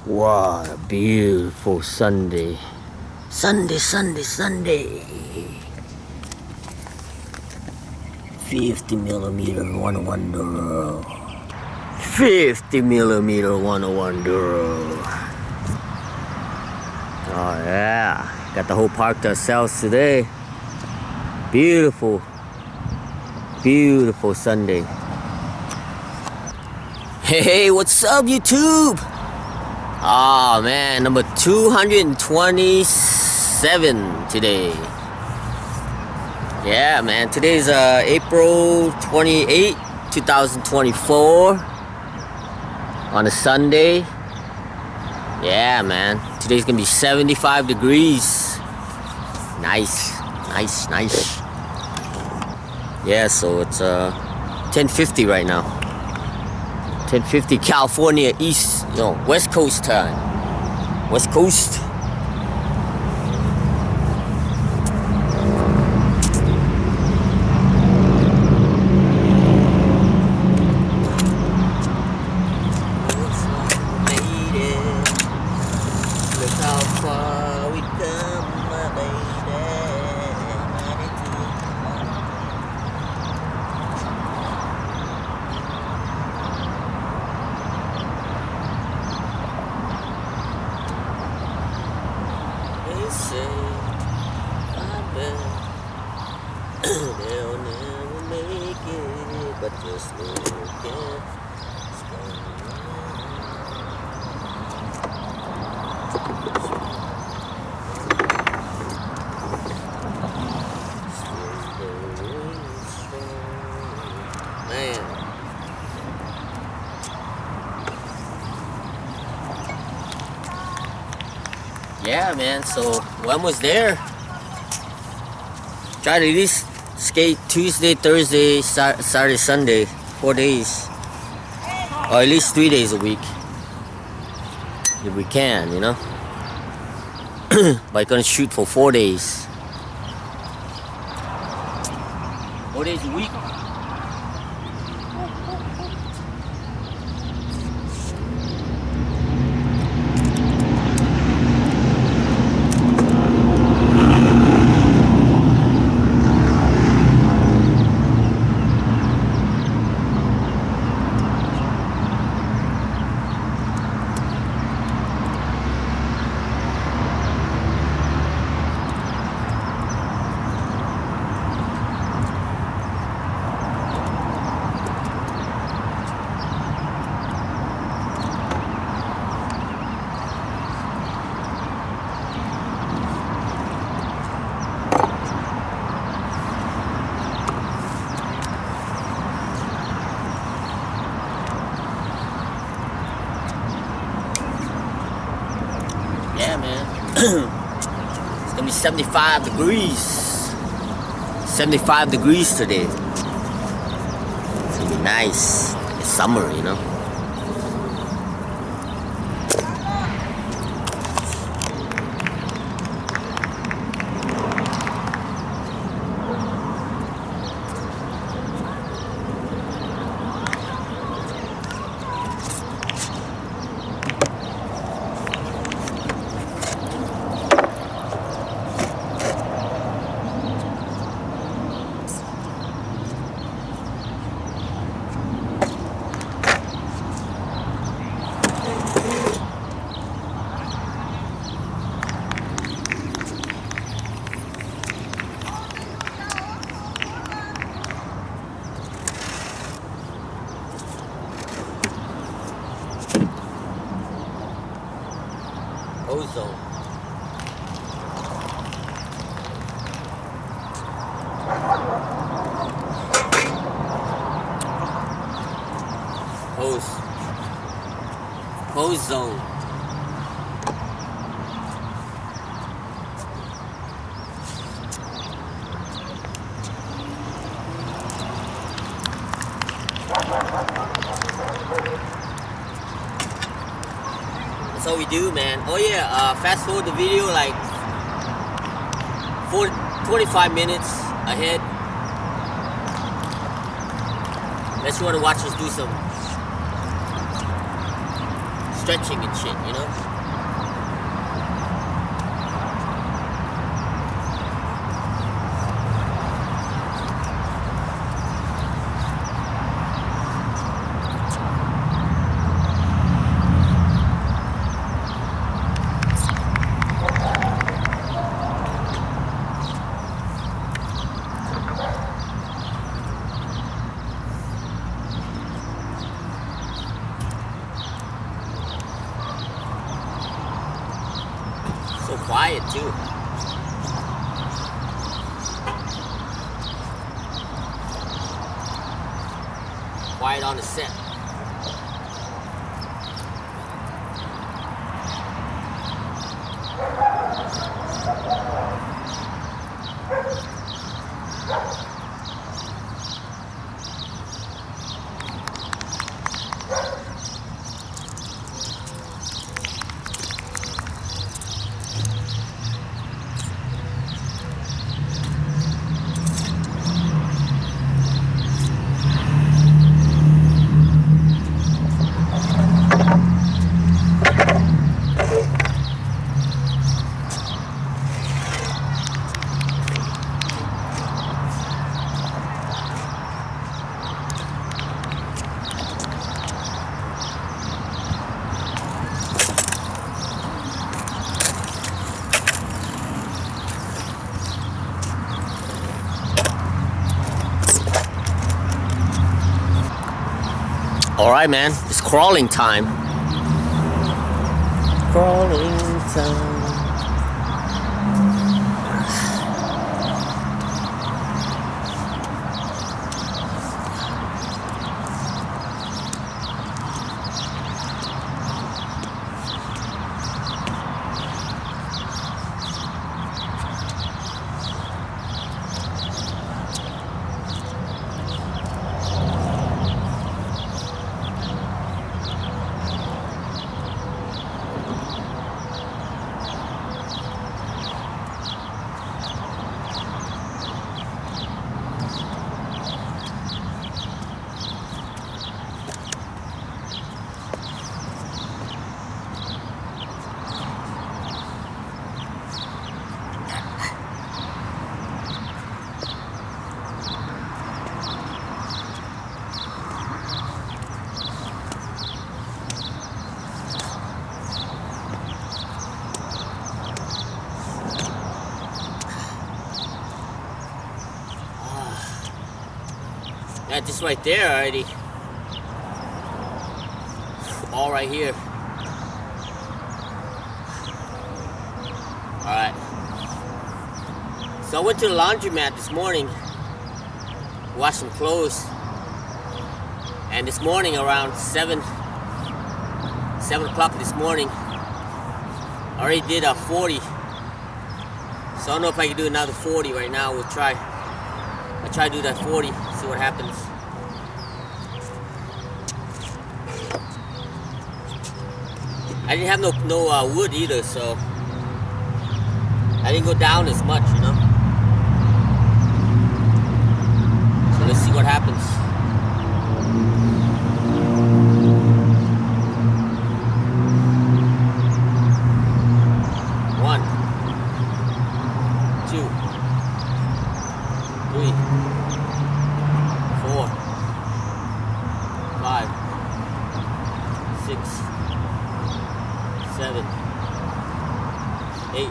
What a beautiful Sunday. Sunday. 50mm wonder. 50mm wonder. Oh yeah, got the whole park to ourselves today. Beautiful Sunday. Hey, what's up, YouTube? Oh man, number 227 today. Yeah, man, today's April 28, 2024 on a Sunday. Yeah, man, today's gonna be 75 degrees. Nice. Yeah, so it's 10:50 right now. 10:50 California West Coast time. West Coast. Look how far we come, my baby. They say, I bet they'll never make it, but just look at man. Yeah, man, so when was there? Try to at least skate Tuesday, Thursday, Saturday, Sunday, 4 days. Or at least 3 days a week. If we can, you know. But gonna shoot for 4 days. 4 days a week. Yeah, man. It's gonna be 75 degrees. 75 degrees today. It's gonna be nice. It's summer, you know. Ozone. Ozone. That's all we do, man. Oh yeah, fast forward the video like 25 minutes ahead. Unless you want to watch us do some stretching and shit, you know? So quiet too. Quiet on the set. Alright, man, it's crawling time. Crawling time. Yeah, just right there already. All right here. Alright. So I went to the laundromat this morning, washed some clothes. And this morning around 7 o'clock this morning, I already did a 40. So I don't know if I can do another 40 right now. We'll try. I'll try to do that 40, see what happens. I didn't have no wood either, so I didn't go down as much, you know. So let's see what happens. One, 2, 3, 4, 5, 6, 7, 8,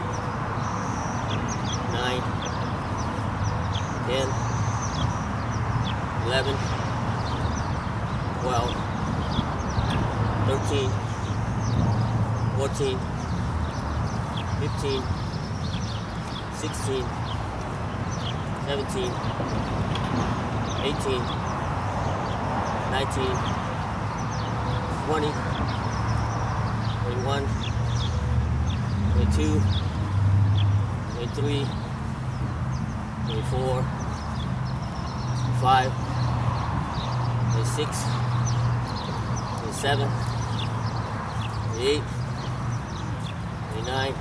9, 10, 11, 12, 13, 14, 15, 16, 17, 18, 19, 20, 21, 22, 23, 24, 25, 26, 27, 28, 29.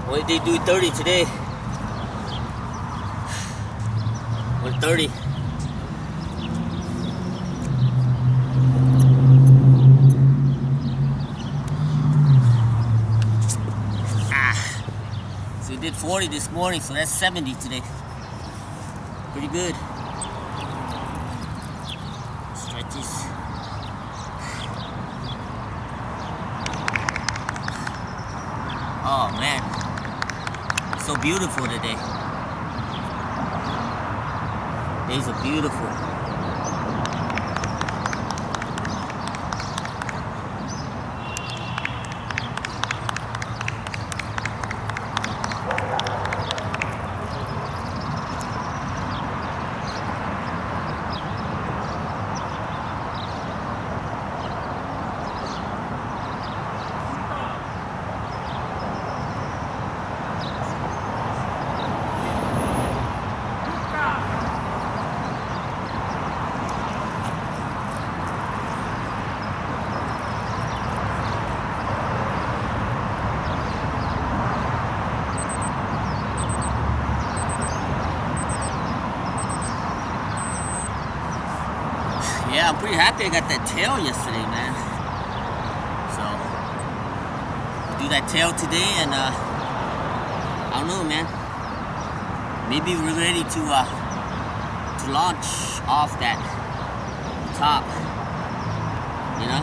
What did they do 30 today? 130. 40 this morning, so that's 70 today. Pretty good. Stretches. Oh man, it's so beautiful today. Days are beautiful. Yeah, I'm pretty happy I got that tail yesterday, man. So, I'll do that tail today, and I don't know, man. Maybe we're ready to launch off that top, you know?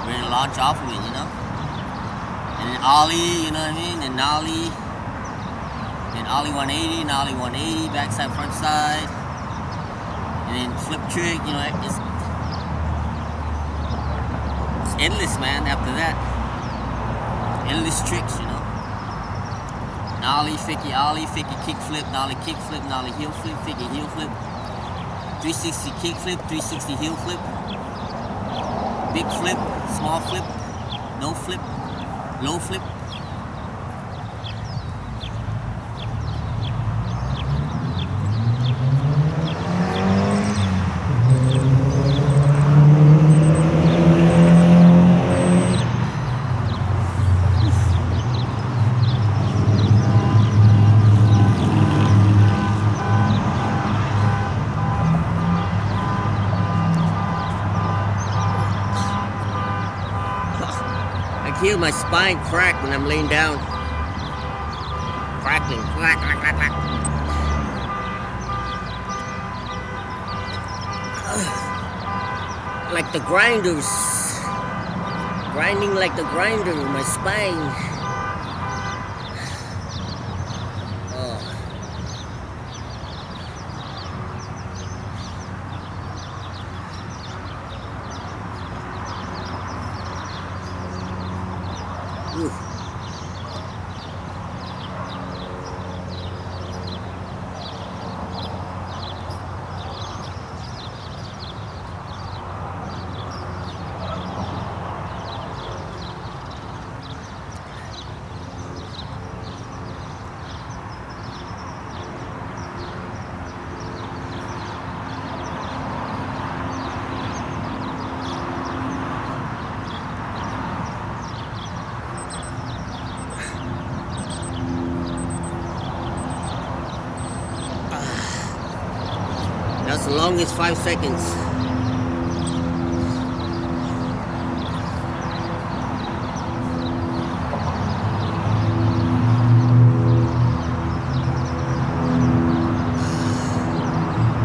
Ready to launch off of it, you know? And then ollie, you know what I mean? And ollie, and ollie 180, and ollie 180, backside, front side. And then flip trick, you know, it's endless, man, after that. Endless tricks, you know. Nollie, ficky kick flip, nollie kick flip, nollie heel flip, ficky heel flip. 360 kick flip, 360 heel flip. Big flip, small flip, no flip, low flip. I feel my spine crack when I'm laying down. Crackling. Crack, crack, crack, crack. Like the grinders. Grinding like the grinder in my spine. Ooh. That's the longest 5 seconds.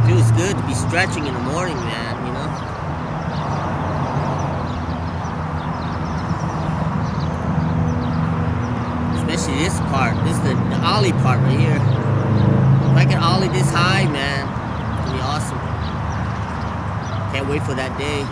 Feels good to be stretching in the morning, man, you know? Especially this part. This is the ollie part right here. If I can ollie this high, man, it'll be awesome. Can't wait for that day.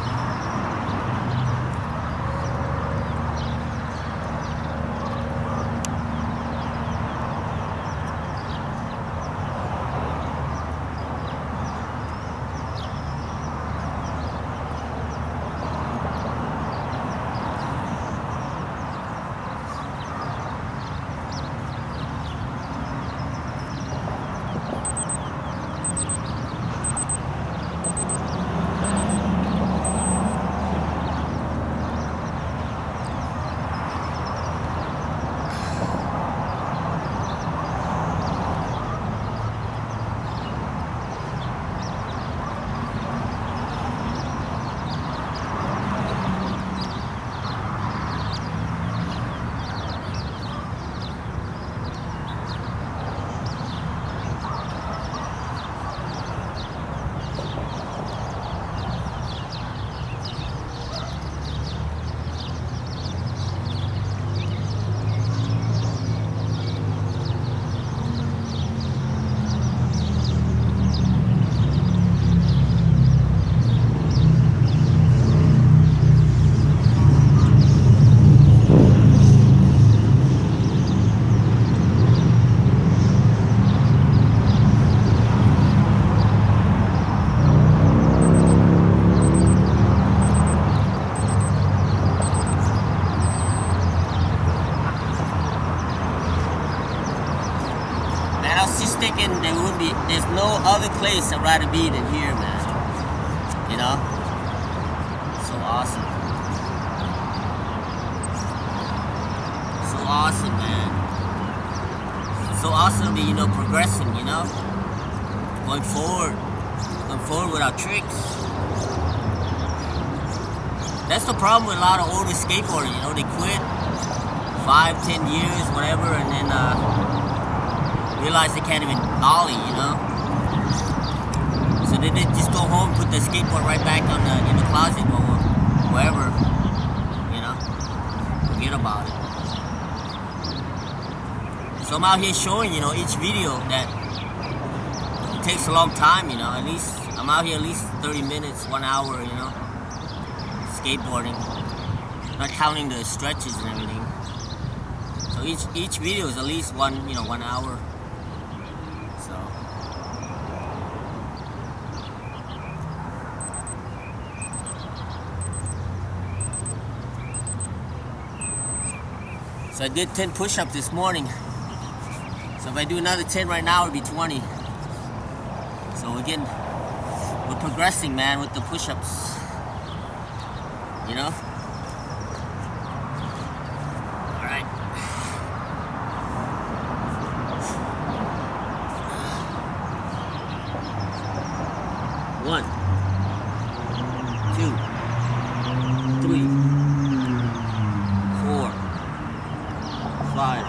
no other place I'd rather be than here, man. You know? So awesome. So awesome, man. So awesome to be, you know, progressing, you know? Going forward with our tricks. That's the problem with a lot of older skateboarders, you know, they quit 5, 10 years, whatever, and then realize they can't even ollie, you know? So they just go home, put the skateboard right back in the closet or wherever, you know? Forget about it. So I'm out here showing, you know, each video that it takes a long time, you know, at least, I'm out here at least 30 minutes, 1 hour, you know, skateboarding, not counting the stretches and everything. So each video is at least 1 hour. So I did 10 push-ups this morning. So if I do another 10 right now, it'd be 20. So we're progressing, man, with the push-ups. You know? All right. One, 2, 3, 4, 5,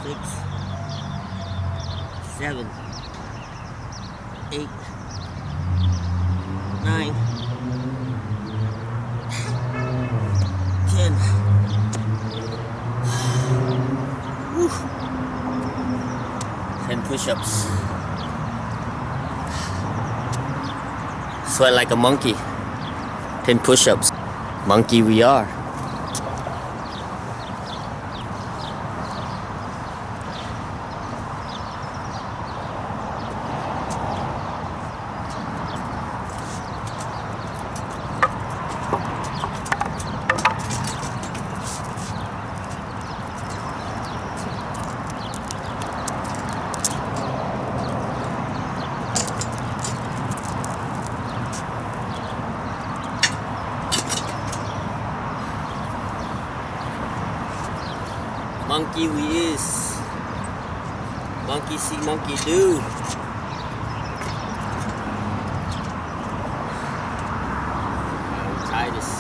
6, 7, 8, 9, 10. Whew. 10 push-ups. Sweat like a monkey. 10 push-ups. Monkey we are. Monkey we is. Monkey see, monkey do. I'll try this.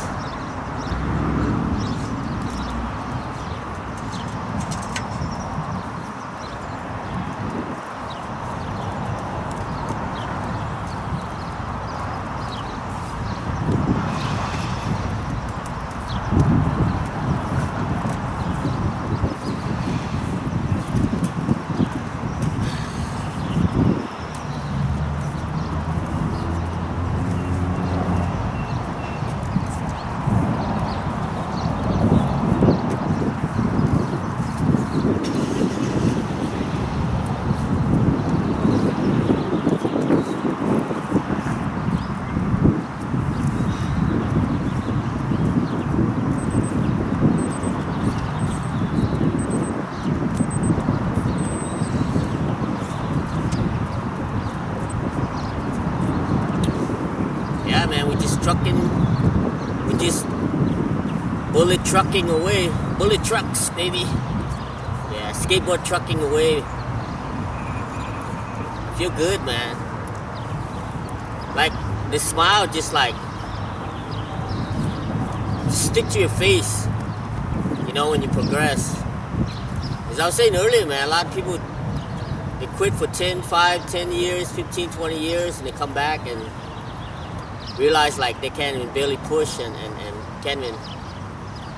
Man, we're just bullet trucking away. Bullet trucks, baby. Yeah, skateboard trucking away. Feel good, man. Like, the smile just like stick to your face, you know, when you progress. As I was saying earlier, man, a lot of people, they quit for 10 years, 15, 20 years, and they come back and realize like they can't even barely push and can't even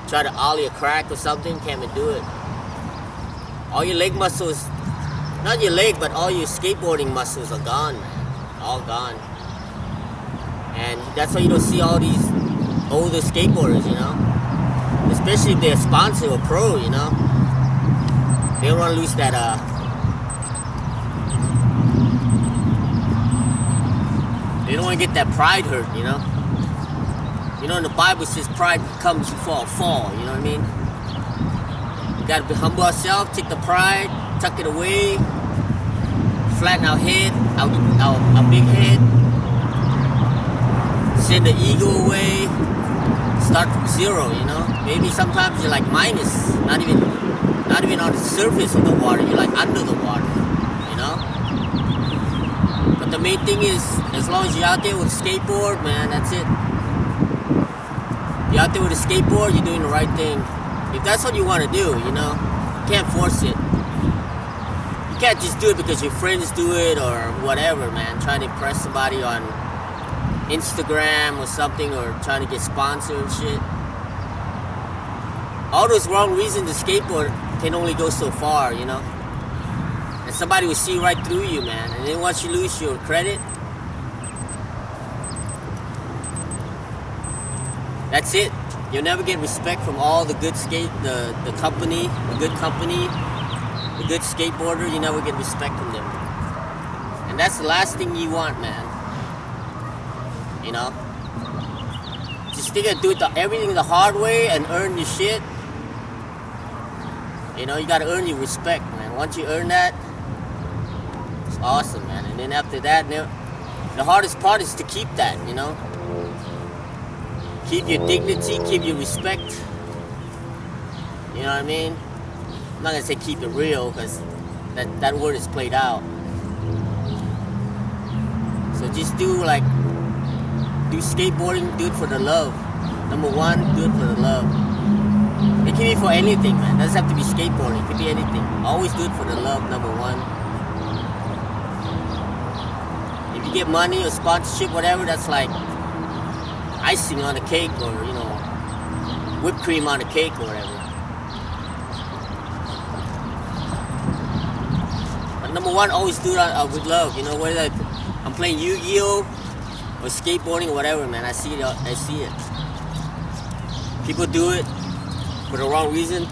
try to ollie a crack or something, can't even do it. All your leg muscles, not your leg, but all your skateboarding muscles are gone, man. All gone. And that's why you don't see all these older skateboarders, you know? Especially if they're a sponsor or pro, you know? They don't want to lose that, they don't want to get that pride hurt, you know? You know, in the Bible it says pride comes before a fall, you know what I mean? You gotta be humble ourselves, take the pride, tuck it away, flatten our head, our big head, send the ego away, start from zero, you know. Maybe sometimes you're like minus, not even on the surface of the water, you're like under the water, you know. But the main thing is, as long as you're out there with a skateboard, man, that's it. You're out there with a skateboard, you're doing the right thing. If that's what you want to do, you know, you can't force it. You can't just do it because your friends do it or whatever, man. Trying to impress somebody on Instagram or something, or trying to get sponsored and shit. All those wrong reasons to skateboard can only go so far, you know. And somebody will see right through you, man. And then once you lose your credit, that's it. You'll never get respect from all the good the company, the good skateboarder. You never get respect from them. And that's the last thing you want, man. You know? Just think of do everything the hard way and earn your shit. You know, you gotta earn your respect, man. Once you earn that, it's awesome, man. And then after that, the hardest part is to keep that, you know? Keep your dignity, keep your respect. You know what I mean? I'm not gonna say keep it real, because that word is played out. So just do skateboarding, do it for the love. Number one, do it for the love. It can be for anything, man. It doesn't have to be skateboarding. It can be anything. Always do it for the love, number one. If you get money or sponsorship, whatever, that's like icing on a cake, or, you know, whipped cream on a cake or whatever. But number one, always do it with love. You know, whether I'm playing Yu-Gi-Oh! Or skateboarding or whatever, man, I see it. People do it for the wrong reason.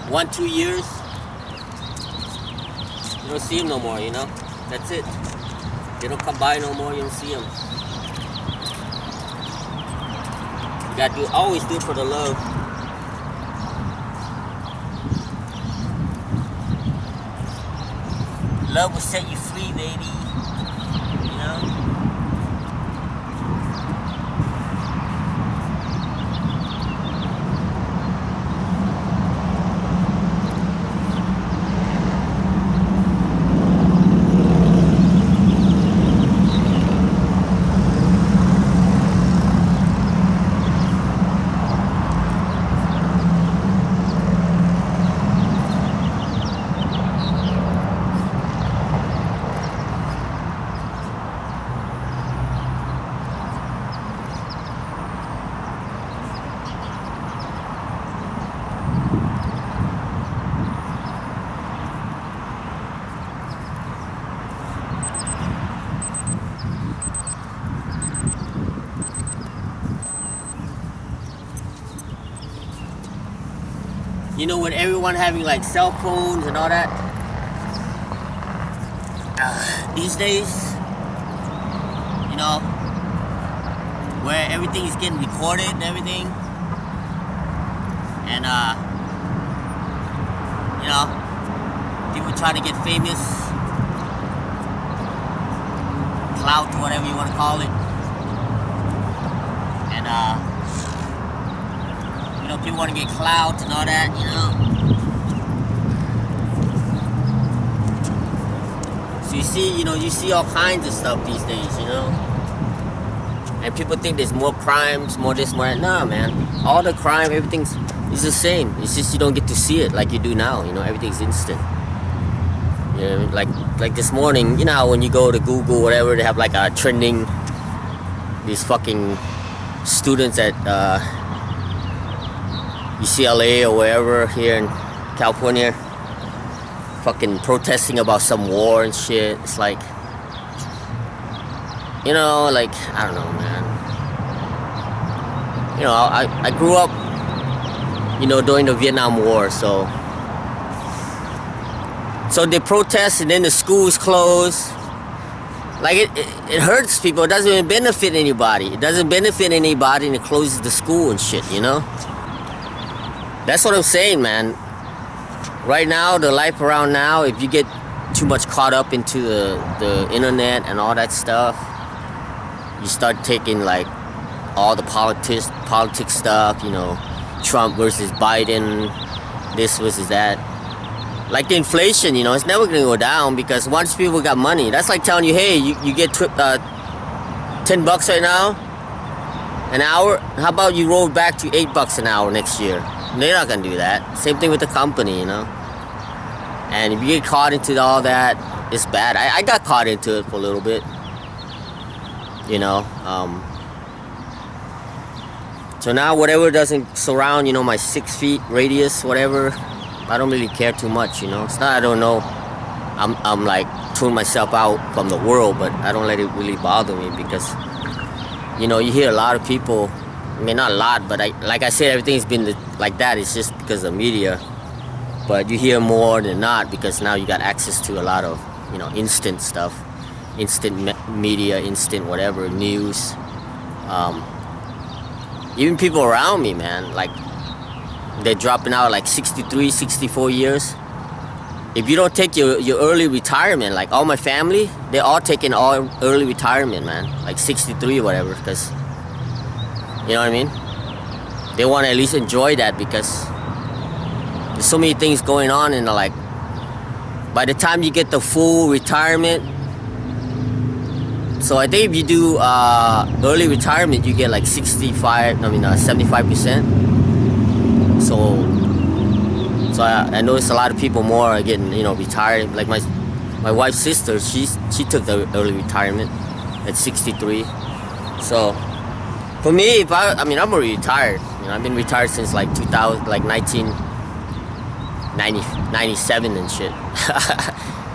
1-2 years, you don't see them no more, you know. That's it. They don't come by no more, you don't see them. You gotta always do it for the love. Love will set you free, baby. You know? You know, with everyone having like cell phones and all that, these days, you know, where everything is getting recorded and everything, and you know, people try to get famous, clout, whatever you want to call it, and you know, people want to get clout and all that, you know. So you see all kinds of stuff these days, you know. And people think there's more crimes, more this, more that. Nah, man. All the crime, everything's the same. It's just you don't get to see it like you do now, you know. Everything's instant. You know, like this morning, you know how when you go to Google, whatever, they have like a trending, these fucking students at UCLA or wherever here in California, fucking protesting about some war and shit. It's like, you know, like, I don't know, man. You know, I grew up, you know, during the Vietnam War, so they protest and then the schools close. Like, it hurts people. It doesn't even benefit anybody. It doesn't benefit anybody, and it closes the school and shit, you know? That's what I'm saying, man. Right now, the life around now, if you get too much caught up into the internet and all that stuff, you start taking like all the politics stuff, you know, Trump versus Biden, this versus that. Like the inflation, you know, it's never gonna go down because once people got money, that's like telling you, hey, you get $10 right now, an hour. How about you roll back to $8 an hour next year? They're not gonna do that. Same thing with the company, you know. And if you get caught into all that, it's bad. I got caught into it for a little bit, you know. So now whatever doesn't surround, you know, my 6 feet radius, whatever, I don't really care too much, you know. It's not I don't know. I'm like tuning myself out from the world, but I don't let it really bother me because, you know, you hear a lot of people. I mean, not a lot, but like I said, everything's been like that. It's just because of media. But you hear more than not because now you got access to a lot of, you know, instant stuff, instant media, instant whatever, news. Even people around me, man, like they're dropping out like 63, 64 years. If you don't take your early retirement, like all my family, they're all taking all early retirement, man, like 63 or whatever, because, you know what I mean? They want to at least enjoy that because there's so many things going on, and like by the time you get the full retirement, so I think if you do early retirement, you get like 75%. So I noticed a lot of people more are getting, you know, retired. Like my wife's sister, she took the early retirement at 63. So for me, I'm already retired. You know, I've been retired since like 2000, like 1997 and shit.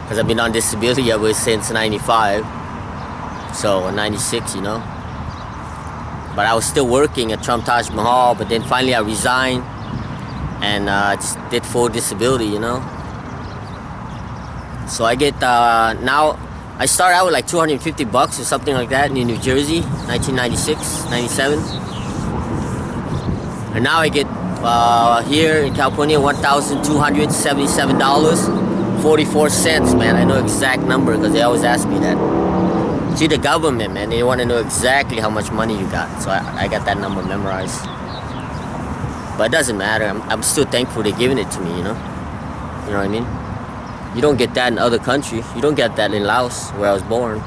Because I've been on disability ever since 95. So 96, you know. But I was still working at Trump Taj Mahal, but then finally I resigned and just did full disability, you know. So I get now I start out with like $250 or something like that in New Jersey, 1996, 97. And now I get here in California $1,277.44, man. I know exact number because they always ask me that. See, the government, man, they want to know exactly how much money you got. So I got that number memorized. But it doesn't matter. I'm still thankful they're giving it to me, you know? You know what I mean? You don't get that in other countries. You don't get that in Laos, where I was born.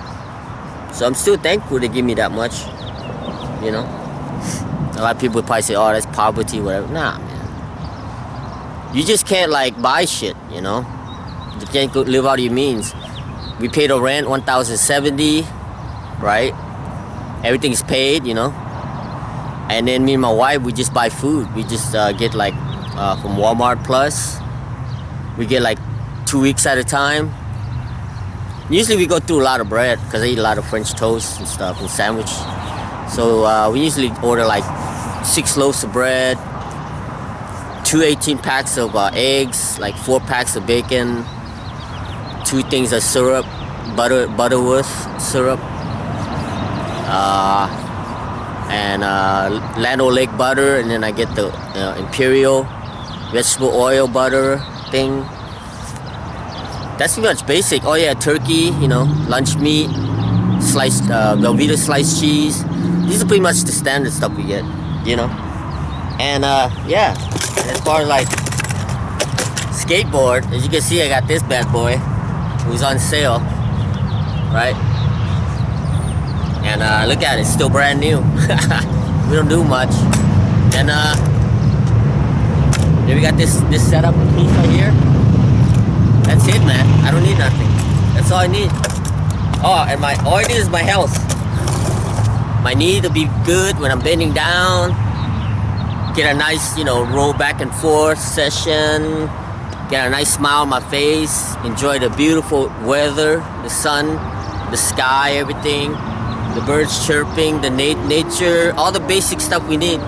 So I'm still thankful they give me that much, you know? A lot of people probably say, oh, that's poverty, whatever. Nah, man. You just can't, like, buy shit, you know? You can't go live out of your means. We pay the rent, $1,070, right? Everything's paid, you know? And then me and my wife, we just buy food. We just get like from Walmart Plus. We get like 2 weeks at a time. Usually we go through a lot of bread because I eat a lot of French toast and stuff and sandwich. So we usually order like 6 loaves of bread, 2 18-packs of eggs, like 4 packs of bacon, 2 things of syrup, Butterworth syrup, and Land O'Lake butter, and then I get the Imperial vegetable oil butter thing. That's pretty much basic. Oh yeah, turkey, you know, lunch meat, sliced Velveeta sliced cheese. These are pretty much the standard stuff we get, you know. And yeah, as far as like skateboard, as you can see, I got this bad boy who's on sale, right? And look at it, it's still brand new. We don't do much. And then we got this setup piece right here. That's it, man. I don't need nothing. That's all I need. Oh, and all I need is my health. My knee to be good when I'm bending down. Get a nice, you know, roll back and forth session. Get a nice smile on my face. Enjoy the beautiful weather, the sun, the sky, everything. The birds chirping, the nature, all the basic stuff we need.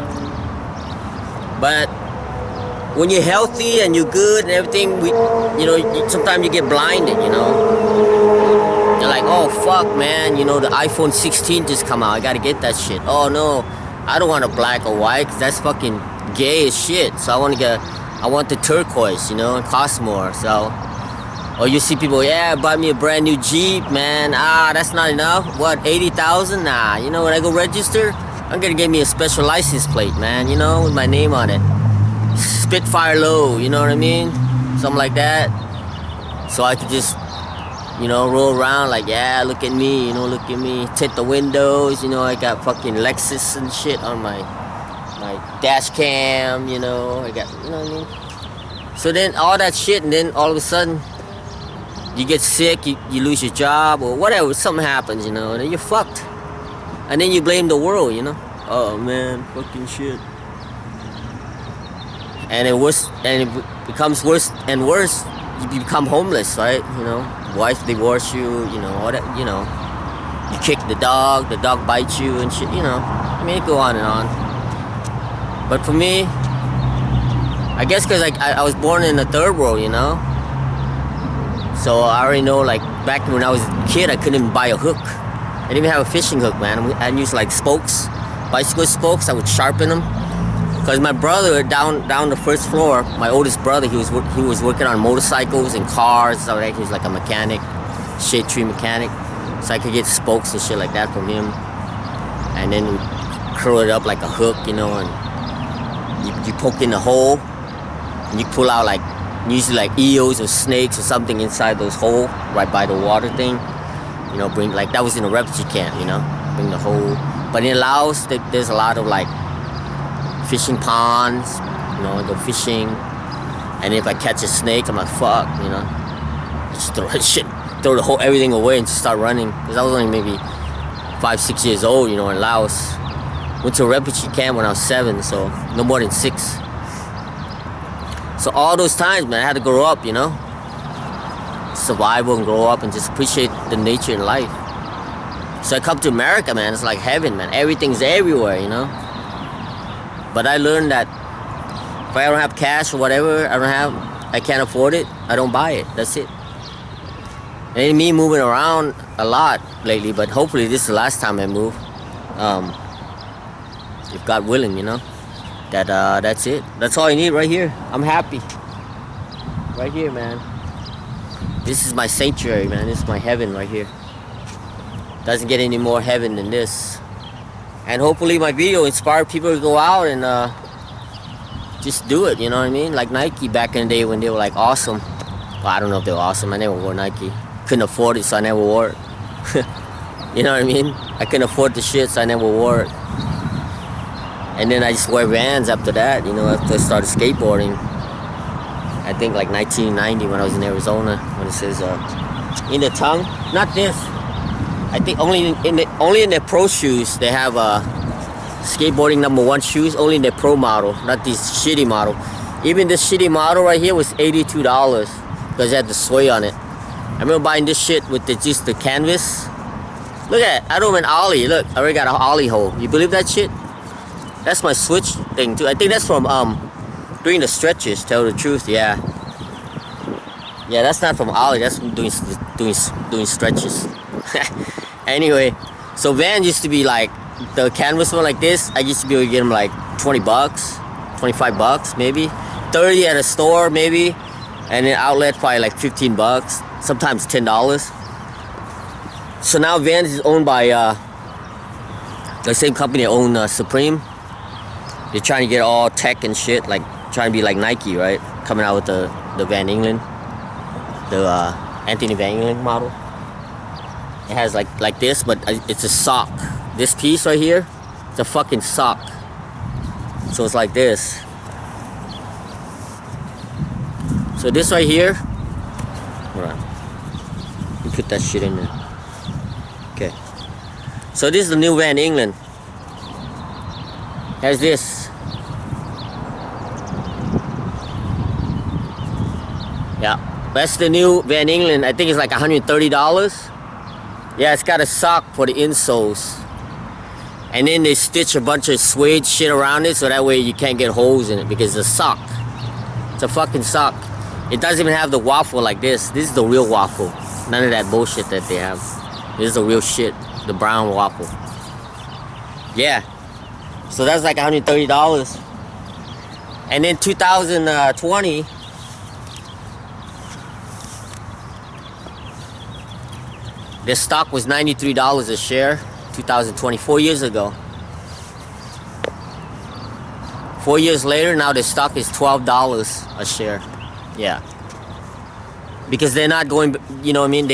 But when you're healthy and you're good and everything, sometimes you get blinded, you know. You're like, oh fuck, man, you know, the iPhone 16 just come out. I gotta get that shit. Oh no, I don't want a black or white, 'cause that's fucking gay as shit. So I want the turquoise, you know, it costs more. So Or you see people, yeah, buy me a brand new Jeep, man. Ah, that's not enough. What, 80,000? Nah, you know, when I go register, I'm gonna get me a special license plate, man, you know, with my name on it. Spitfire Low, you know what I mean? Something like that. So I could just, you know, roll around like, yeah, look at me, you know, look at me. Tint the windows, you know, I got fucking Lexus and shit on my dash cam, you know, I got, you know what I mean? So then all that shit, and then all of a sudden, you get sick, you lose your job, or whatever, something happens, you know, and then you're fucked. And then you blame the world, you know? Oh man, fucking shit. And it becomes worse and worse. You become homeless, right? You know, wife divorce you, you know, all that, you know. You kick the dog bites you and shit, you know. I mean, it go on and on. But for me, I guess because I was born in the third world, you know. So I already know, like, back when I was a kid, I couldn't even buy a hook. I didn't even have a fishing hook, man. I used like spokes, bicycle spokes. I would sharpen them. Cause my brother down the first floor, my oldest brother, he was working on motorcycles and cars. So he was like a mechanic, shade tree mechanic. So I could get spokes and shit like that from him. And then we curl it up like a hook, you know, and you poke in the hole, and you pull out like usually like eels or snakes or something inside those holes right by the water thing. You know, bring, like, that was in a refugee camp, you know, bring the whole. But in Laos, there's a lot of like fishing ponds, you know, I go fishing. And if I catch a snake, I'm like, fuck, you know, just throw that shit, throw the whole everything away and just start running. Because I was only maybe 5-6 years old, you know, in Laos. Went to a refugee camp when I was 7, so no more than 6. So all those times, man, I had to grow up, you know. Survival and grow up and just appreciate the nature in life. So I come to America, man, it's like heaven, man. Everything's everywhere, you know. But I learned that if I don't have cash or whatever, I can't afford it, I don't buy it. That's it. It ain't me moving around a lot lately, but hopefully this is the last time I move. If God willing, you know. That's it. That's all I need right here. I'm happy. Right here, man. This is my sanctuary, man. This is my heaven right here. Doesn't get any more heaven than this. And hopefully my video inspired people to go out and just do it, you know what I mean? Like Nike back in the day when they were like awesome. Well, I don't know if they were awesome. I never wore Nike. Couldn't afford it, so I never wore it. You know what I mean? I couldn't afford the shit, so I never wore it. And then I just wear Vans after that, you know, after I started skateboarding. I think like 1990 when I was in Arizona, when it says in the tongue, not this. I think only in their pro shoes they have skateboarding #1 shoes, only in their pro model, not this shitty model. Even this shitty model right here was $82 because it had the sway on it. I remember buying this shit with just the canvas. Look at it, I don't even ollie. Look, I already got an ollie hole. You believe that shit? That's my switch thing too. I think that's from doing the stretches, tell the truth, yeah. Yeah, that's not from ollie, that's from doing stretches. Anyway, so Van used to be like, the canvas one like this, I used to be able to get them like 20 bucks, 25 bucks maybe, 30 at a store maybe, and then outlet probably like 15 bucks, sometimes $10. So now Vans is owned by the same company that own Supreme. They're trying to get all tech and shit, like trying to be like Nike, right? Coming out with the Van England, the Anthony Van England model. It has like this, but it's a sock. This piece right here, it's a fucking sock. So it's like this. So this right here, hold on. You put that shit in there. Okay. So this is the new Van England. Has this. Yeah, that's the new Van England. I think it's like $130. Yeah, it's got a sock for the insoles. And then they stitch a bunch of suede shit around it so that way you can't get holes in it because it's a sock. It's a fucking sock. It doesn't even have the waffle like this. This is the real waffle. None of that bullshit that they have. This is the real shit. The brown waffle. Yeah. So that's like $130. And then 2020, Their stock was $93 a share, 2020, 4 years ago. 4 years later, now the stock is $12 a share. Yeah. Because they're not going, you know what I mean?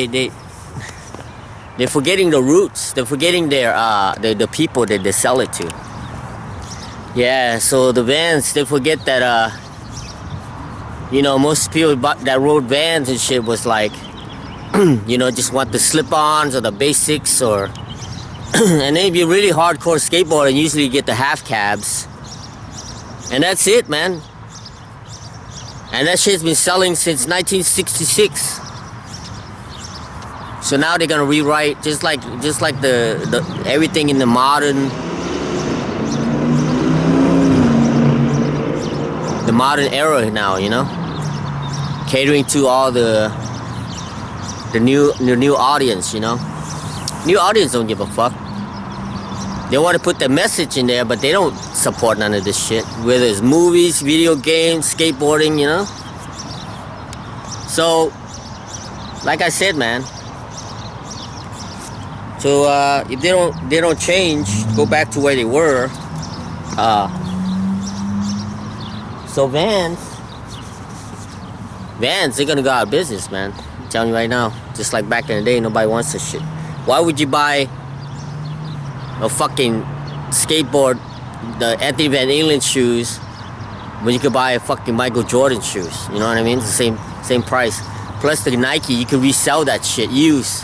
They're forgetting the roots. They're forgetting the people that they sell it to. Yeah, so the Vans, they forget that, you know, most people that rode Vans and shit was like, you know, just want the slip-ons or the basics or... and then if you're really hardcore skateboarding, usually you get the half cabs. And that's it, man. And that shit's been selling since 1966. So now they're gonna rewrite just like the everything in the modern era now, you know, catering to all the new audience, you know. New audience don't give a fuck. They want to put the message in there, but they don't support none of this shit. Whether it's movies, video games, skateboarding, you know. So, like I said, man. So if they don't change, go back to where they were. So Vans, they're gonna go out of business, man. I'm telling you right now. Just like back in the day, nobody wants this shit. Why would you buy a fucking skateboard, the Anthony Van Halen shoes, when you could buy a fucking Michael Jordan shoes? You know what I mean? It's the same price. Plus the Nike, you can resell that shit, used.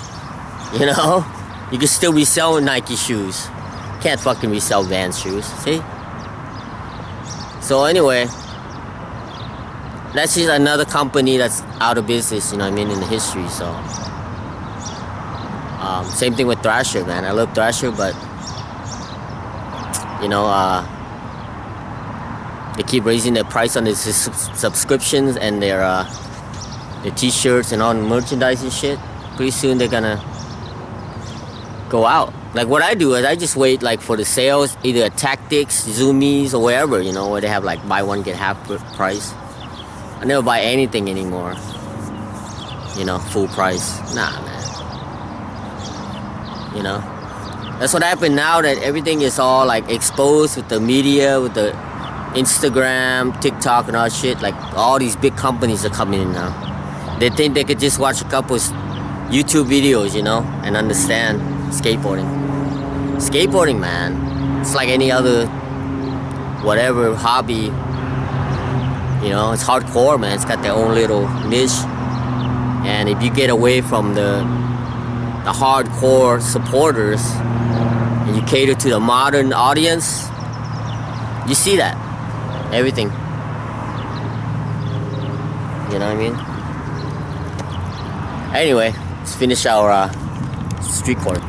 You know? You can still resell Nike shoes. Can't fucking resell Vans shoes, see? So anyway, that's just another company that's out of business, you know what I mean, in the history, so. Same thing with Thrasher, man. I love Thrasher, but you know, they keep raising their price on their subscriptions and their t-shirts and all the merchandise and shit. Pretty soon they're gonna go out. Like what I do is I just wait like for the sales, either at Tactics, Zoomies, or wherever, you know, where they have like buy one get half price. I never buy anything anymore, you know, full price. Nah, man. You know, that's what happened now that everything is all like exposed with the media, with the Instagram, TikTok, and all that shit. Like all these big companies are coming in now. They think they could just watch a couple YouTube videos, you know, and understand skateboarding. Skateboarding, man, it's like any other whatever hobby. You know, it's hardcore, man. It's got their own little niche. And if you get away from the hardcore supporters and you cater to the modern audience, you see that everything, you know what I mean? Anyway, let's finish our street court.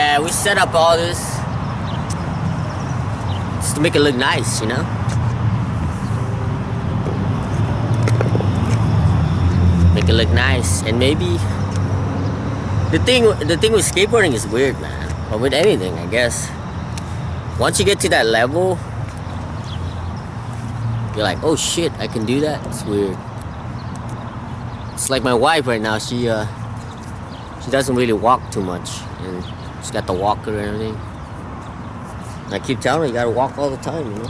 Yeah, we set up all this just to make it look nice, you know. Make it look nice, and maybe the thing with skateboarding is weird, man. But with anything, I guess, once you get to that level, you're like, oh shit, I can do that. It's weird. It's like my wife right now. She doesn't really walk too much, and she's got the walker and everything. And I keep telling her, you gotta walk all the time, you know.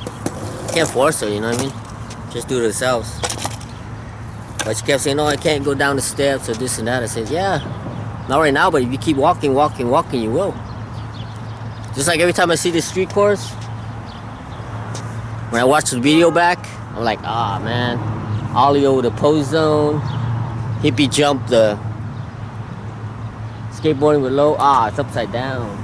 Can't force her, you know what I mean? Just do it herself. But she kept saying, no, I can't go down the steps or this and that. I said, yeah, not right now, but if you keep walking, you will. Just like every time I see the street course, when I watch the video back, I'm like, ah, man, ollie over the pose zone, hippie jump the skateboarding with low. Ah, it's upside down.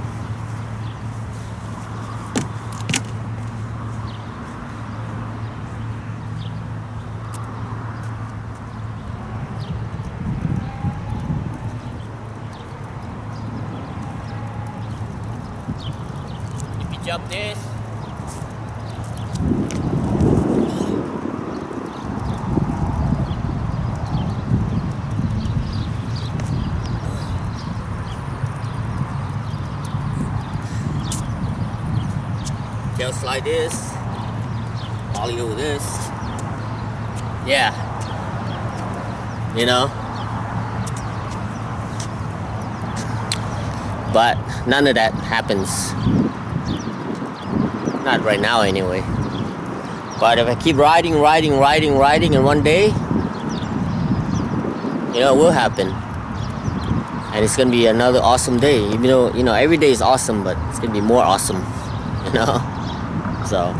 Hippie jump this. Tail slide this, ollie over this. Yeah, you know. But none of that happens. Not right now, anyway. But if I keep riding, and one day, you know, it will happen. And it's gonna be another awesome day. Even though, you know, every day is awesome, but it's gonna be more awesome. You know? So,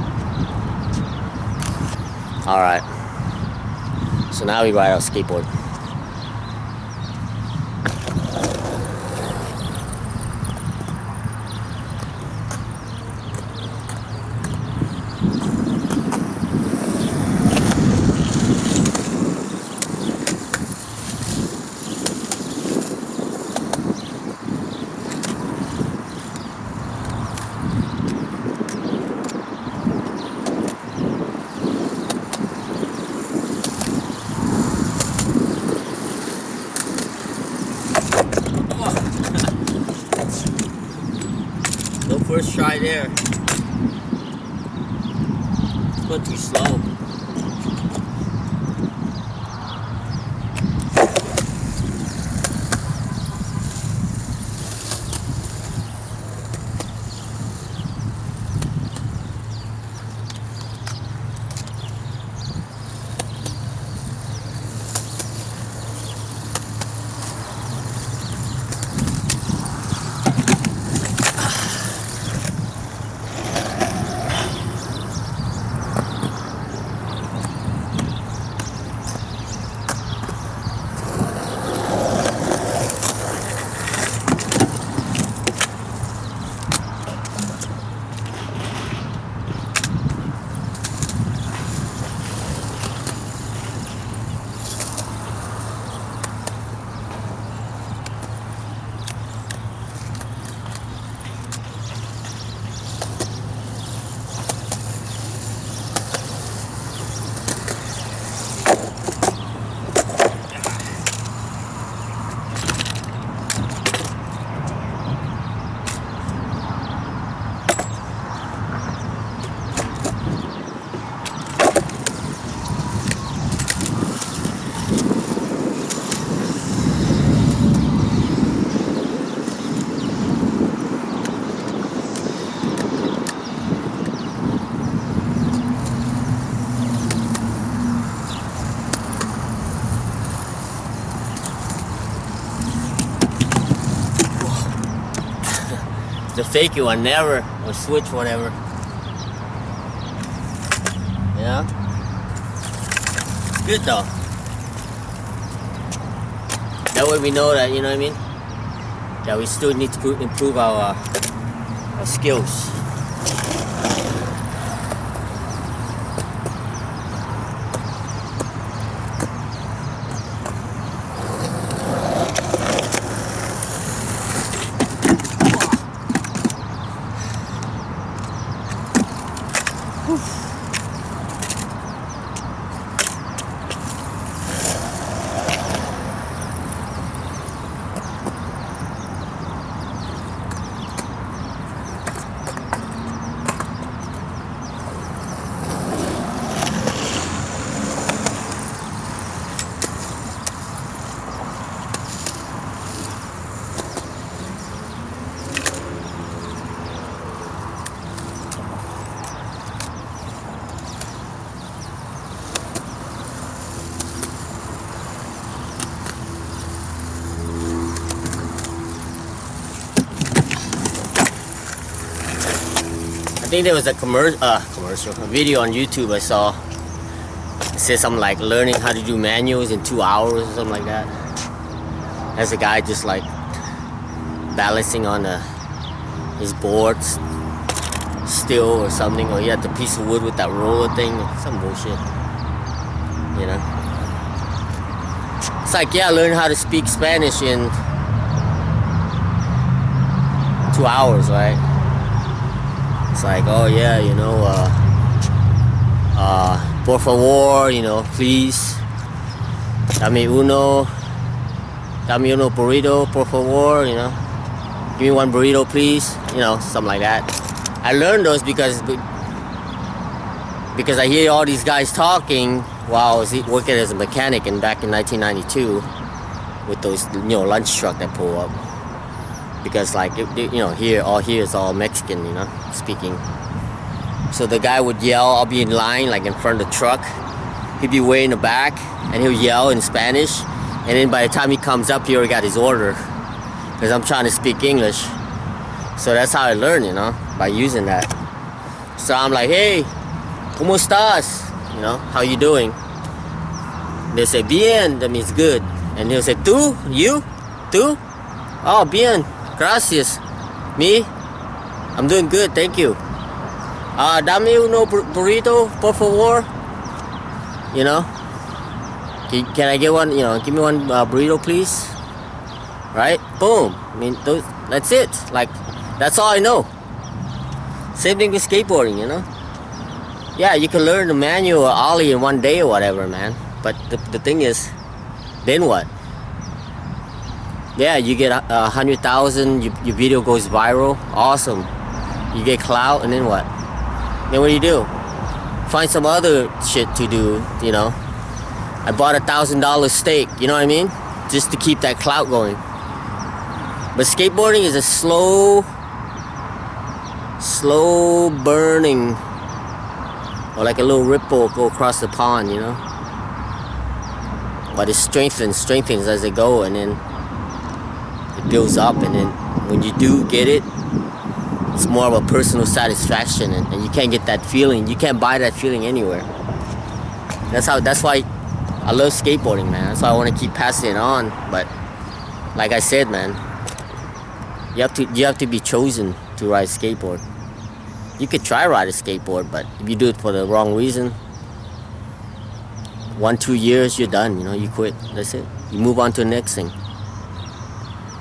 alright. So now we ride our skateboard. No first try there. It's going too slow. The fakey one, never, or switch, whatever. Yeah, it's good though. That way we know that, you know what I mean, that we still need to improve our skills. I think there was a a video on YouTube I saw. It said something like learning how to do manuals in 2 hours or something like that. There's a guy just like balancing on his boards still or something, or he had the piece of wood with that roller thing, some bullshit, you know. It's like, yeah, learn how to speak Spanish in 2 hours, right? It's like, oh yeah, you know, por favor, you know, please, dame uno burrito, por favor, you know, give me one burrito, please, you know, something like that. I learned those because I hear all these guys talking while I was working as a mechanic back in 1992 with those, you know, lunch truck that pull up. Because like, you know, here is all Mexican, you know, speaking. So the guy would yell, I'll be in line like in front of the truck. He'd be way in the back and he'll yell in Spanish. And then by the time he comes up, he already got his order. Because I'm trying to speak English. So that's how I learned, you know, by using that. So I'm like, hey, ¿cómo estás? You know, how you doing? They'll say, bien, that means good. And he'll say, tú, you, tú? Oh, bien, gracias. Me? I'm doing good, thank you. Dame uno burrito, por favor. You know? Can I get one, you know, give me one burrito, please? Right? Boom. I mean, that's it. Like, that's all I know. Same thing with skateboarding, you know? Yeah, you can learn the manual or ollie in 1 day or whatever, man. But the thing is, then what? Yeah, you get 100,000, your video goes viral, awesome. You get clout, and then what? Then what do? Find some other shit to do, you know? I bought $1,000 steak, you know what I mean? Just to keep that clout going. But skateboarding is a slow burning, or like a little ripple go across the pond, you know? But it strengthens as they go, and then it builds up, and then when you do get it, it's more of a personal satisfaction, and you can't get that feeling. You can't buy that feeling anywhere. That's why I love skateboarding, man. That's why I want to keep passing it on. But like I said, man, you have to be chosen to ride a skateboard. You could try ride a skateboard, but if you do it for the wrong reason, 1-2 years, you're done. You know, you quit. That's it. You move on to the next thing.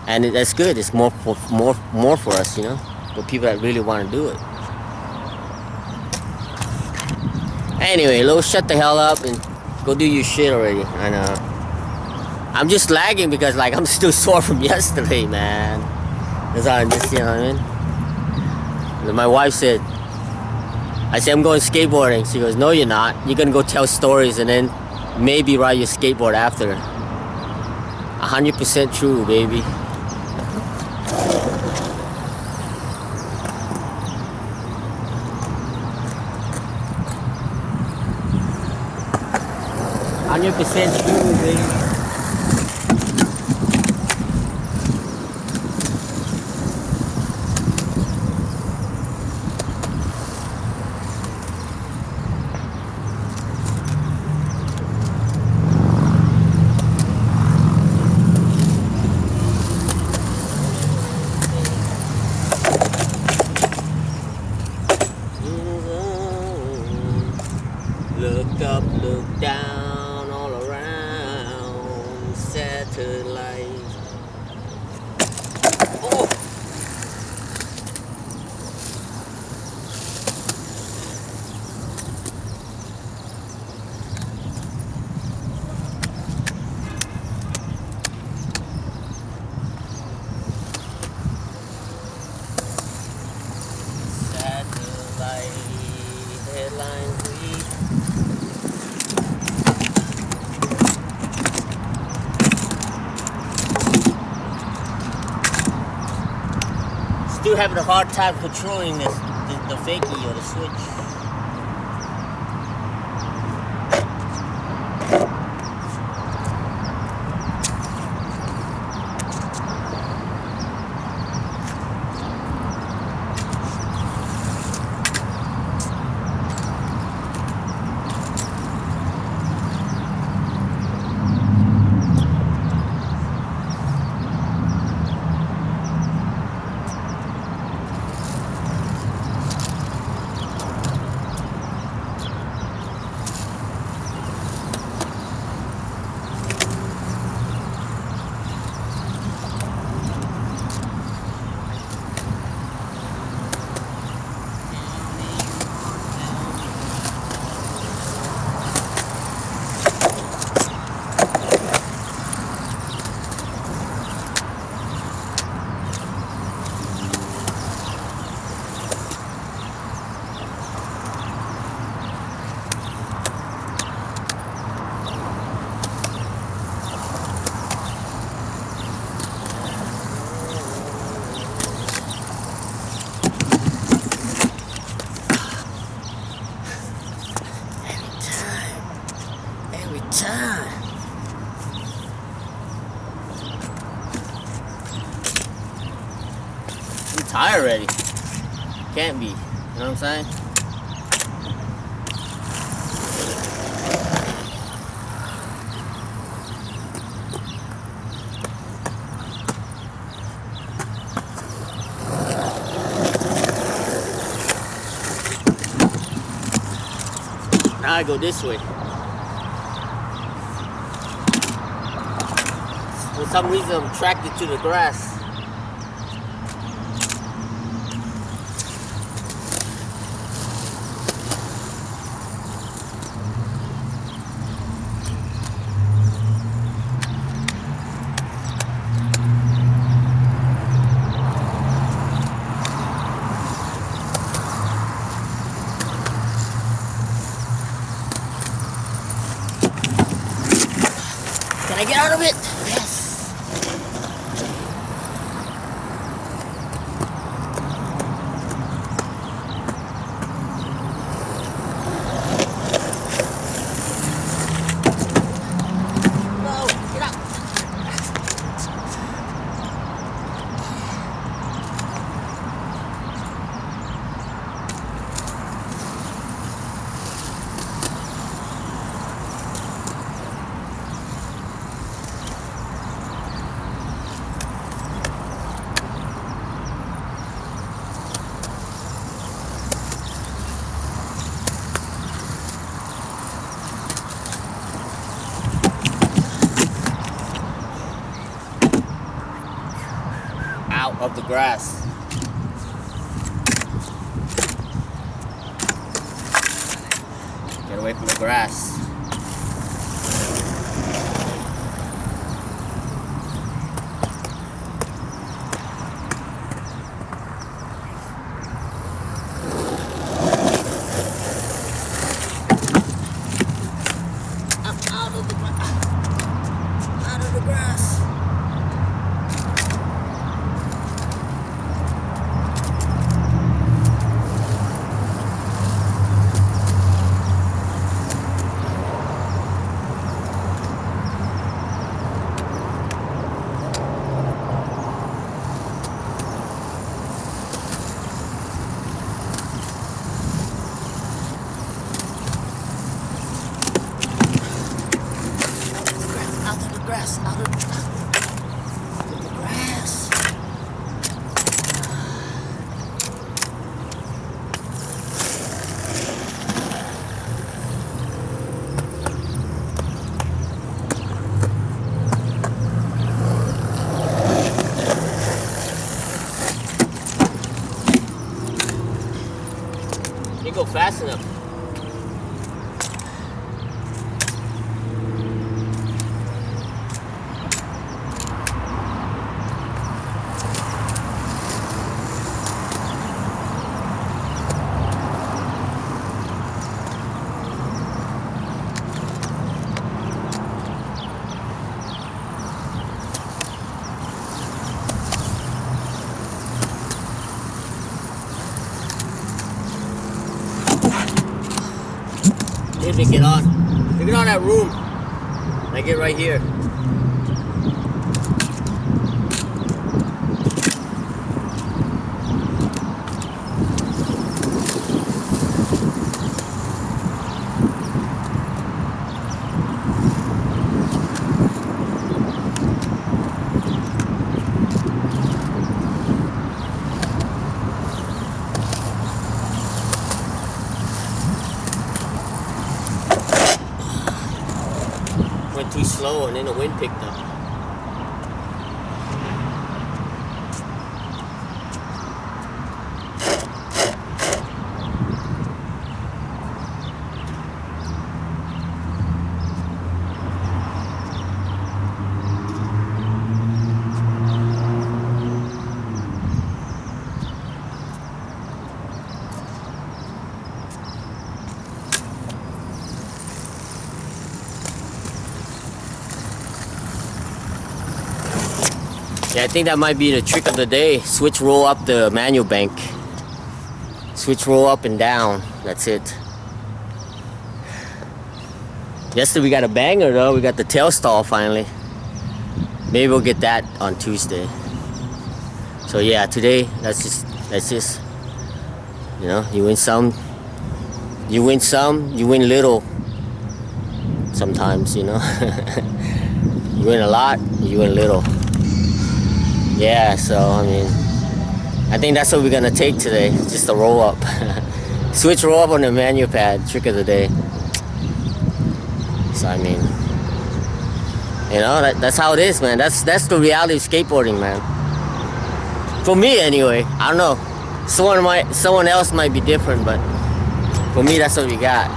And that's good. It's more for us, you know, for people that really want to do it. Anyway, Lo, shut the hell up and go do your shit already. And I'm just lagging because like I'm still sore from yesterday, man. That's all I'm just, you know what I mean? And my wife said, I said, I'm going skateboarding. She goes, no, you're not. You're gonna go tell stories and then maybe ride your skateboard after. 100% true, baby. %, true, baby. Look up, look down, all around, satellite. Oh! Satellite headlines read. Still having a hard time controlling the fakie or the switch. tired already. Can't be. You know what I'm saying? Now I go this way. For some reason I'm attracted to the grass. Can I get out of it? Yes. No, get out. Out of the grass. Get away from the grass. I'm out of the grass. Out of the grass. Out of the grass, out of the grass. You go fast enough. If they get on. They get on that room. I get right here. Went too slow and then the wind picked up. Yeah, I think that might be the trick of the day. Switch roll up the manual bank. Switch roll up and down. That's it. Yesterday we got a banger though. We got the tail stall finally. Maybe we'll get that on Tuesday. So yeah, today that's just you know, you win some, you win little sometimes, you know. You win a lot, you win little. Yeah, so I mean, I think that's what we're gonna take today, just a roll up. Switch roll up on the manual pad, trick of the day. So I mean, you know, that's how it is, man. That's the reality of skateboarding, man. For me anyway. I don't know. Someone else might be different, but for me that's what we got.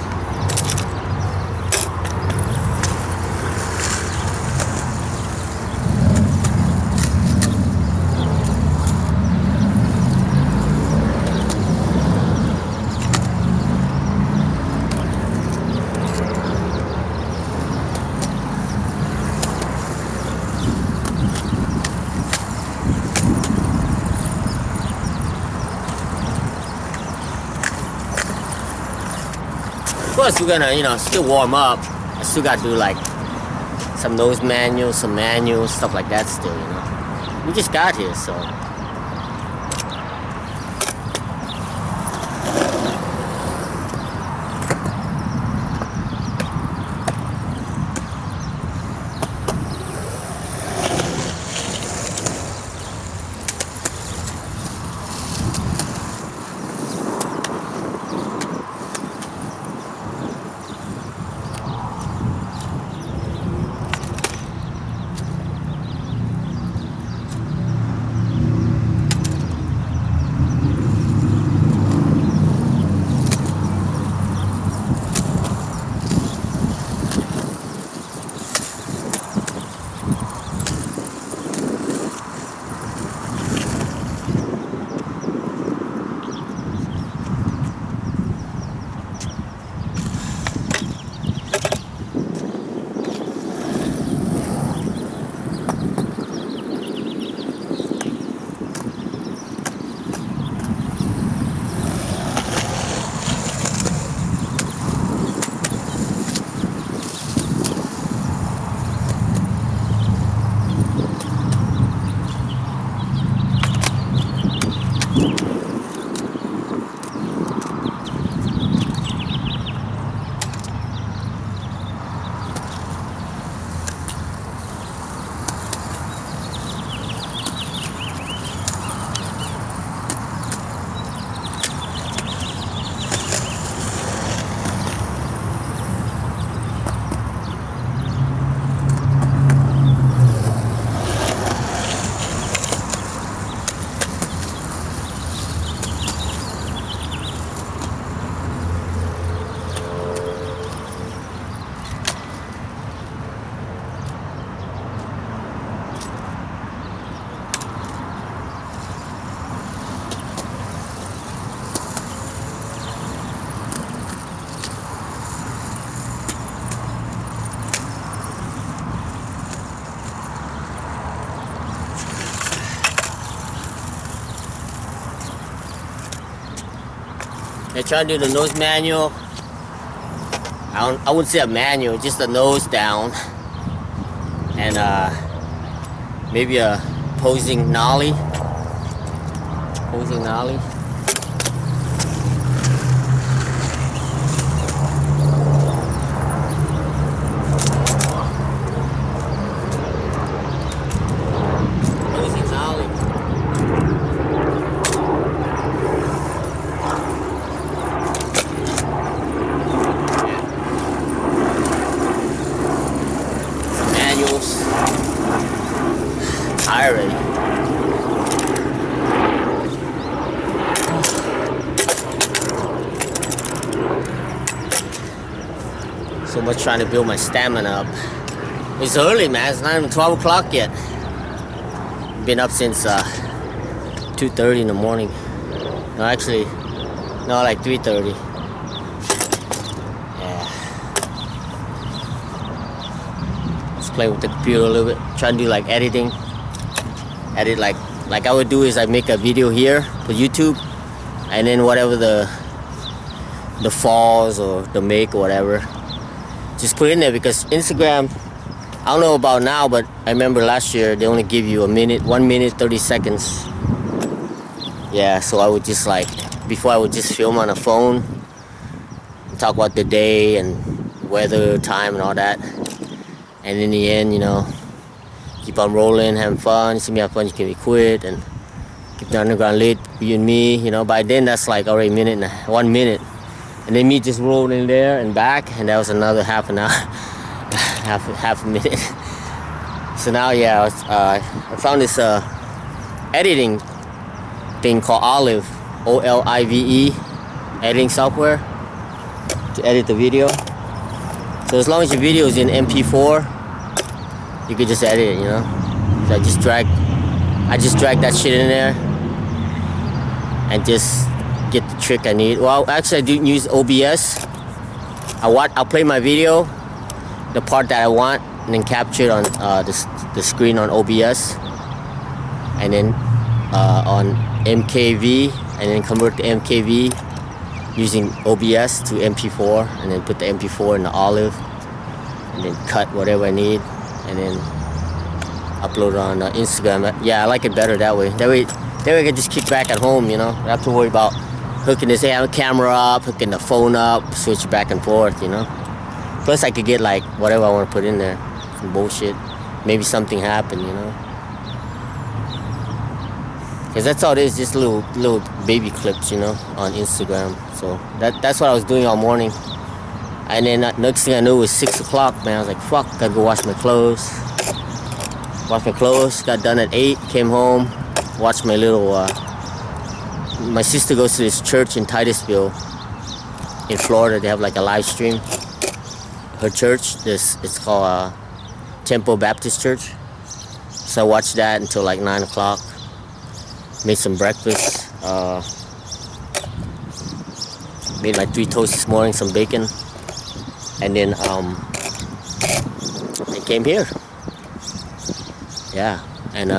Of course, we're gonna, you know, still warm up. I still gotta do like some nose manuals, some manuals, stuff like that still, you know. We just got here, so. I try to do the nose manual. I wouldn't say a manual, just the nose down. And maybe a posing nollie. Posing nollie. Already. So much trying to build my stamina up. It's early, man. It's not even 12 o'clock yet. Been up since 2:30 in the morning. No, actually, no, like 3:30. Yeah. Just play with the computer a little bit. Try to do like editing. Edit like I would do is I make a video here for YouTube, and then whatever the falls or the make or whatever, just put in there, because Instagram, I don't know about now, but I remember last year they only give you 1 minute 30 seconds yeah, so I would just like, before I would just film on a phone, talk about the day and weather, time, and all that. And in the end, you know, keep on rolling, having fun. See me have fun, you can quit, and keep the underground lit, you and me. You know, by then that's like already 1 minute, and then me just rolling there and back, and that was another half an hour, half a minute. So now, yeah, I found this editing thing called Olive, Olive, editing software to edit the video. So as long as your video is in MP4, you could just edit it, you know. So I just drag that shit in there and just get the trick I need. Well, actually I do use OBS. I'll play my video, the part that I want, and then capture it on the screen on OBS, and then on MKV, and then convert the MKV using OBS to MP4, and then put the MP4 in the Olive, and then cut whatever I need, and then upload it on Instagram. Yeah, I like it better that way. That way I can just kick back at home, you know. I don't have to worry about hooking this camera up, hooking the phone up, switch back and forth, you know. Plus I could get like whatever I want to put in there, some bullshit. Maybe something happened, you know. Because that's all it is, just little baby clips, you know, on Instagram. So that's what I was doing all morning. And then next thing I knew it was 6 o'clock, man. I was like, fuck, gotta go wash my clothes. Got done at 8, came home, watched my little, my sister goes to this church in Titusville, in Florida. They have like a live stream. Her church, it's called Temple Baptist Church. So I watched that until like 9 o'clock. Made some breakfast. Made my 3 toasts this morning, some bacon. And then I came here. Yeah, and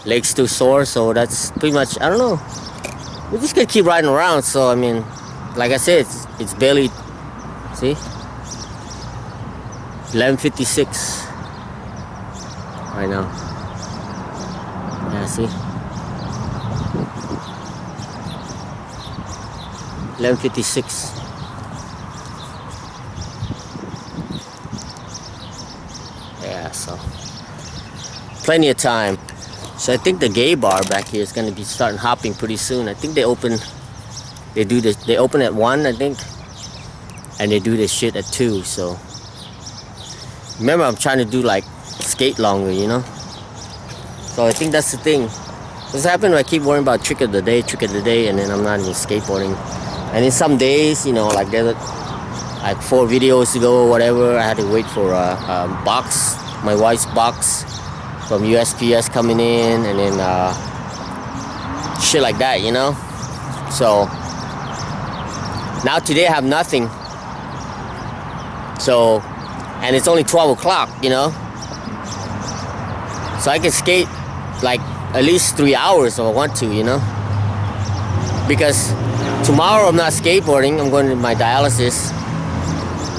legs still sore, so that's pretty much, I don't know. We're just gonna keep riding around. So I mean, like I said, it's barely, see, 11:56 right now. Yeah, see, 11:56. Yeah, so plenty of time. So I think the gay bar back here is going to be starting hopping pretty soon. I think they open at 1, I think, and they do this shit at 2. So remember, I'm trying to do like skate longer, you know. So I think that's the thing. What's happened? I keep worrying about trick of the day, and then I'm not even skateboarding. And then some days, you know, like like 4 videos ago or whatever, I had to wait for a box, my wife's box from USPS coming in, and then shit like that, you know. So now today I have nothing. So, and it's only 12 o'clock, you know. So I can skate like at least 3 hours if I want to, you know. Because tomorrow I'm not skateboarding, I'm going to my dialysis.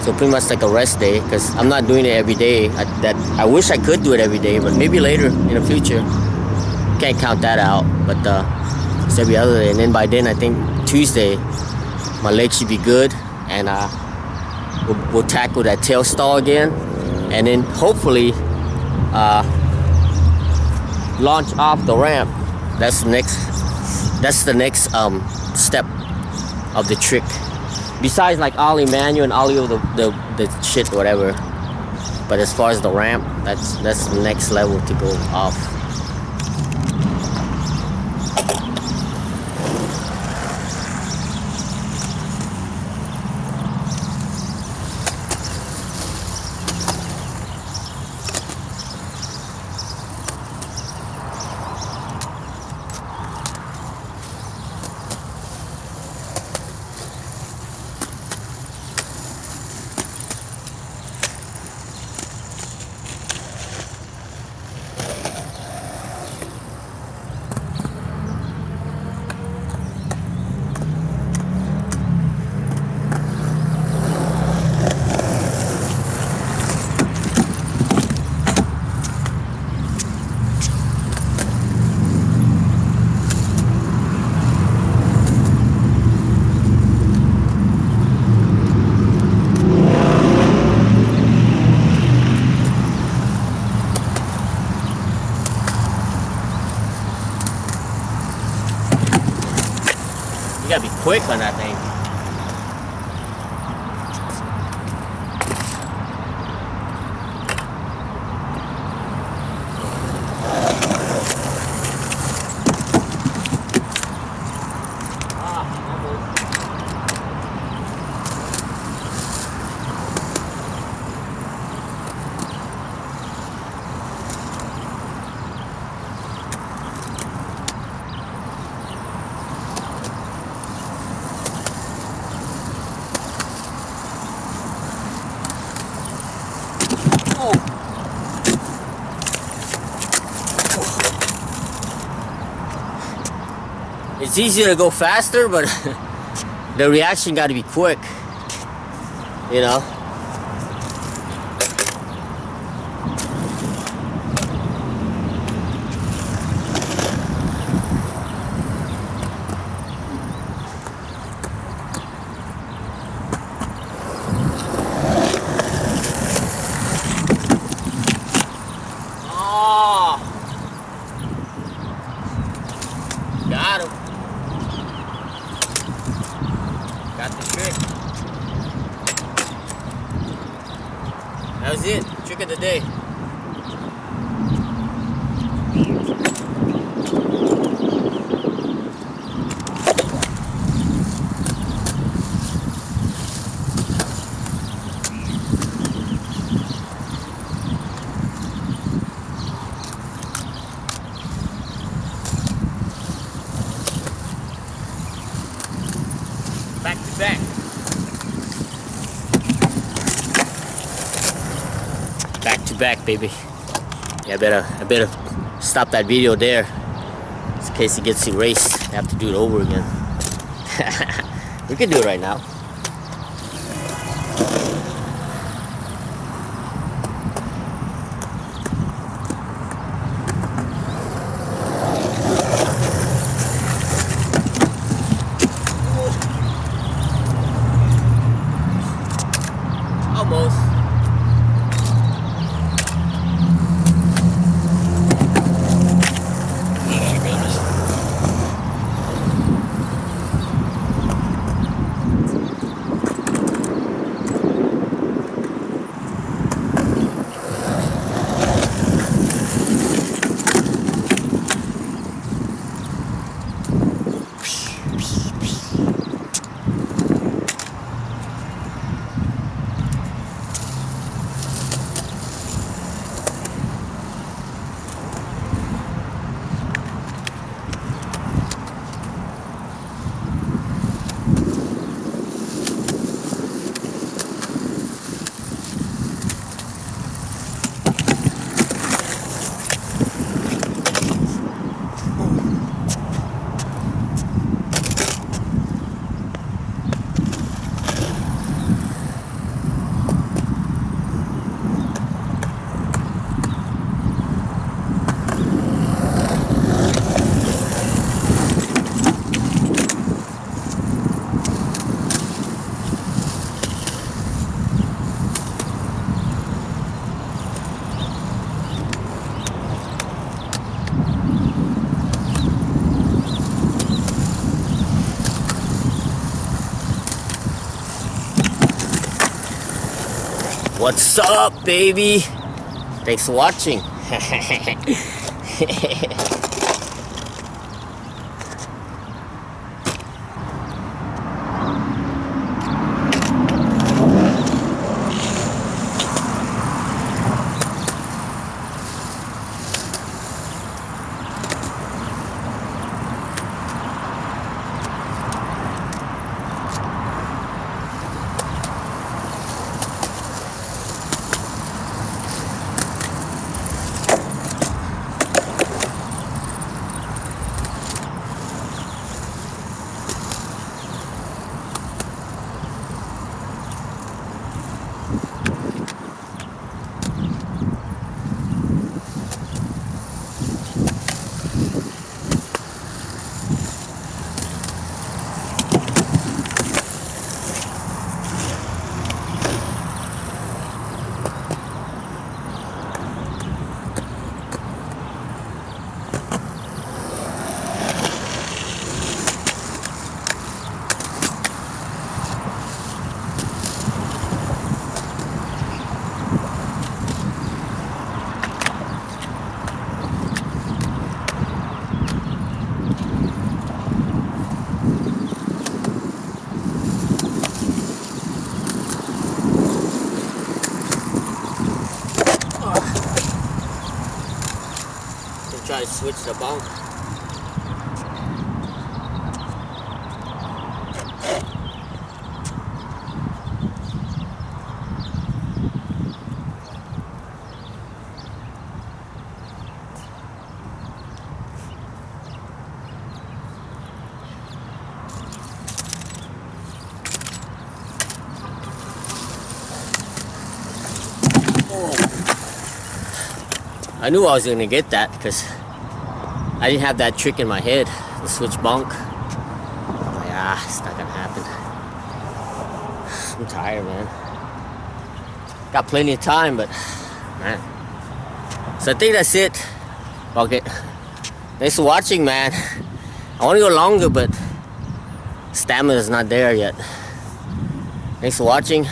So pretty much like a rest day, because I'm not doing it every day. I wish I could do it every day, but maybe later in the future. Can't count that out, but it's every other day. And then by then, I think Tuesday, my leg should be good, and we'll tackle that tail stall again, and then hopefully launch off the ramp. That's the next step of the trick. Besides like ollie manual and ollie of the shit, whatever. But as far as the ramp, that's the next level to go off. gotta be quick on that thing. It's easier to go faster, but the reaction got to be quick, you know. Oh, got him. Got the trick. That was it. Trick of the day. Back to back. Back to back, baby. Yeah, I better stop that video there, in case it gets erased. I have to do it over again. We can do it right now. Almost. What's up, baby? Thanks for watching. try to switch the bunk. I knew I was gonna get that because I didn't have that trick in my head, the switch bunk. I'm like, it's not gonna happen. I'm tired, man. Got plenty of time, but man. So I think that's it. Okay. Thanks for watching, man. I want to go longer, but stamina is not there yet. Thanks for watching.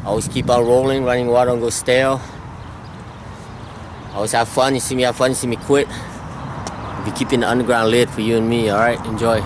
Always keep on rolling, running water don't go stale. Always have fun. You see me have fun, you see me quit. I'll be keeping the underground lit for you and me, alright? Enjoy.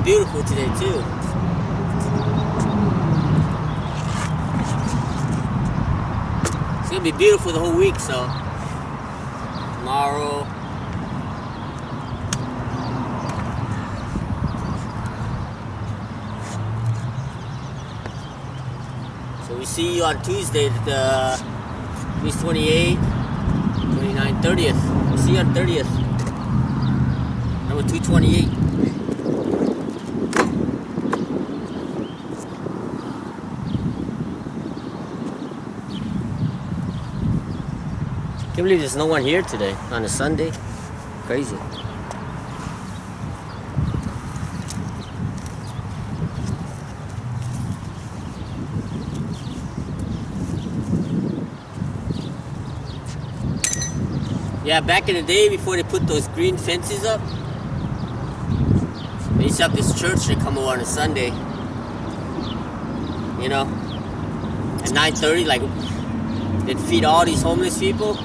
Beautiful today too. It's gonna be beautiful the whole week, so tomorrow. So we see you on Tuesday, the 28, 29, 30th. We'll see you on 30th. Number 228. Can't believe there's no one here today on a Sunday. Crazy. Yeah, back in the day, before they put those green fences up, they used to have this church that come over on a Sunday. You know, at 9:30, like, they'd feed all these homeless people.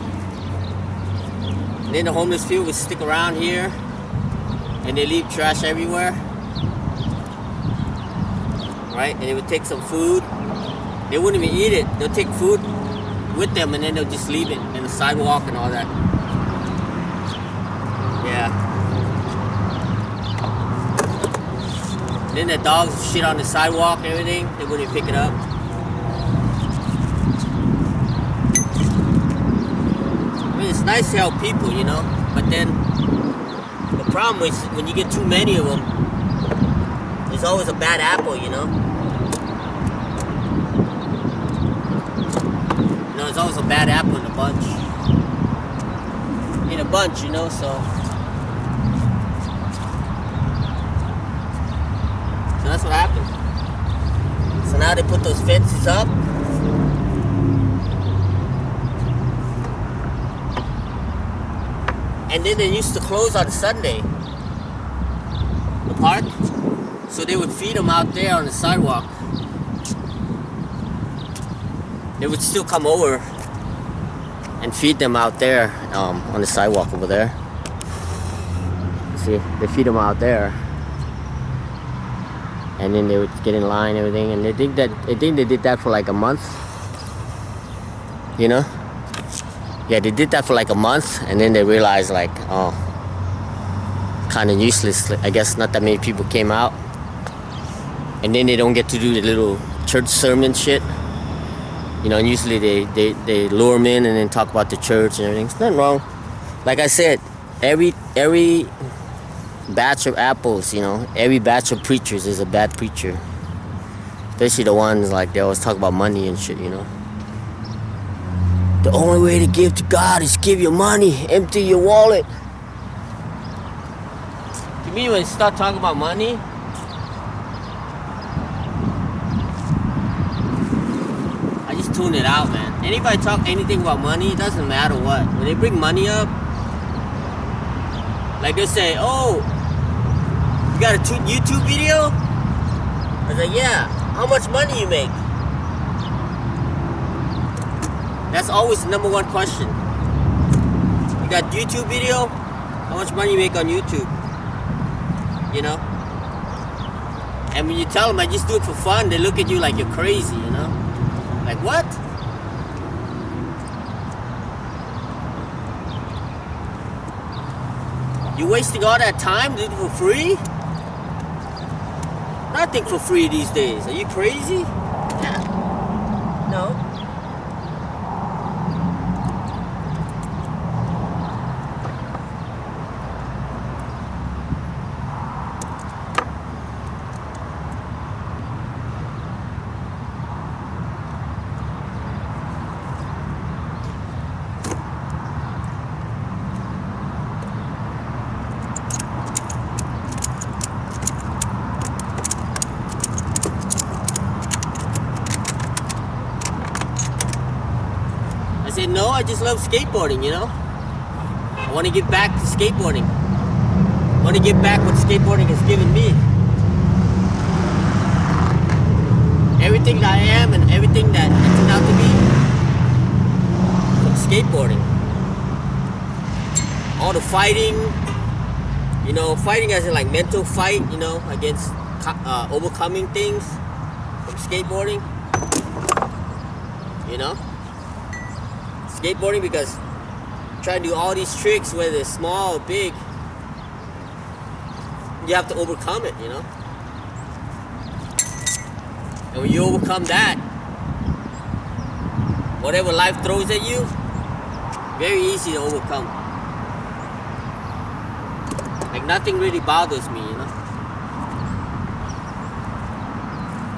And then the homeless people would stick around here, and they leave trash everywhere. Right? And they would take some food. They wouldn't even eat it. They'll take food with them, and then they'll just leave it in the sidewalk and all that. Yeah. Then the dogs would shit on the sidewalk and everything. They wouldn't pick it up. I mean, it's nice to help people, you know. But then the problem is when you get too many of them, there's always a bad apple, you know. You know, there's always a bad apple in a bunch. In a bunch, you know, so that's what happened. So now they put those fences up. And then they used to close on Sunday, the park. So they would feed them out there on the sidewalk. They would still come over and feed them out there on the sidewalk over there. See, they feed them out there. And then they would get in line and everything, and they think they did that for like a month, you know. Yeah, they did that for like a month, and then they realized, like, oh, kind of useless. I guess not that many people came out, and then they don't get to do the little church sermon shit, you know. And usually they lure them in and then talk about the church and everything. There's nothing wrong. Like I said, every batch of apples, you know, every batch of preachers is a bad preacher. Especially the ones, like, they always talk about money and shit, you know. The only way to give to God is give your money, empty your wallet. To me, when you start talking about money, I just tune it out, man. Anybody talk anything about money, it doesn't matter what. When they bring money up, like they say, oh, you got a YouTube video? I was like, yeah. How much money you make? That's always the number one question. You got YouTube video? How much money you make on YouTube? You know? And when you tell them I just do it for fun, they look at you like you're crazy, you know? Like, what? You wasting all that time to do it for free? Nothing for free these days. Are you crazy? Yeah. No. I said, no, I just love skateboarding, you know? I want to get back to skateboarding. I want to get back what skateboarding has given me. Everything that I am and everything that I turned out to be from skateboarding. All the fighting, you know, fighting as in like mental fight, you know, against overcoming things from skateboarding, you know? Skateboarding, because trying to do all these tricks, whether they're small or big, you have to overcome it, you know. And when you overcome that, whatever life throws at you, very easy to overcome. Like, nothing really bothers me, you know.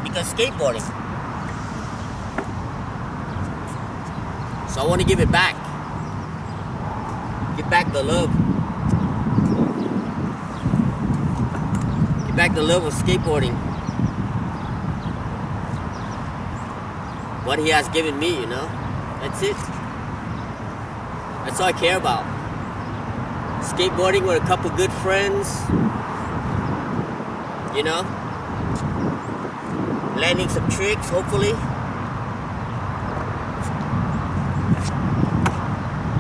Because skateboarding. So I want to give it back. Give back the love. Give back the love of skateboarding. What he has given me, you know. That's it. That's all I care about. skateboarding with a couple good friends, you know, landing some tricks, hopefully.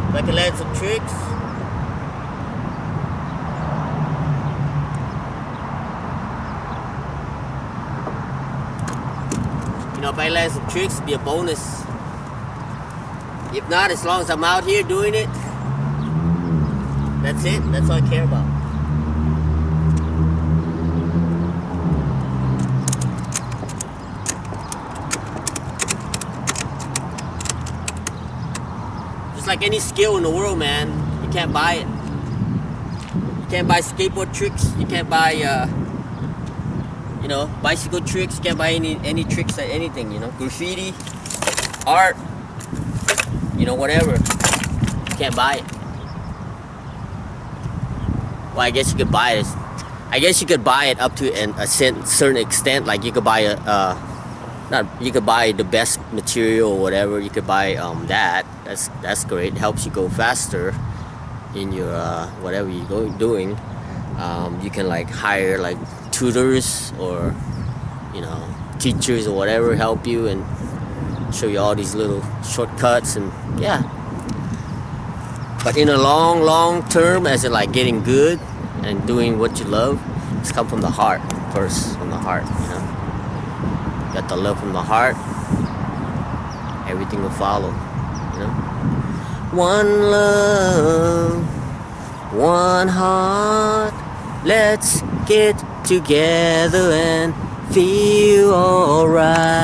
If I can land some tricks. You know, if I land some tricks, it'd be a bonus. If not, as long as I'm out here doing it, that's it. That's all I care about. Just like any skill in the world, man, you can't buy it. You can't buy skateboard tricks. You can't buy, you know, bicycle tricks. You can't buy any tricks at anything, you know. Graffiti, art, you know, whatever. You can't buy it. Well, I guess you could buy it. I guess you could buy it up to a certain extent. Like you could buy you could buy the best material or whatever. You could buy that. That's great. It helps you go faster in your whatever you're doing. You can like hire like tutors or, you know, teachers or whatever help you and show you all these little shortcuts, and yeah. But in a long term, as in like getting good and doing what you love, it's come from the heart first, from the heart, you know. Got the love from the heart, everything will follow, you know. One love, one heart, let's get together and feel alright.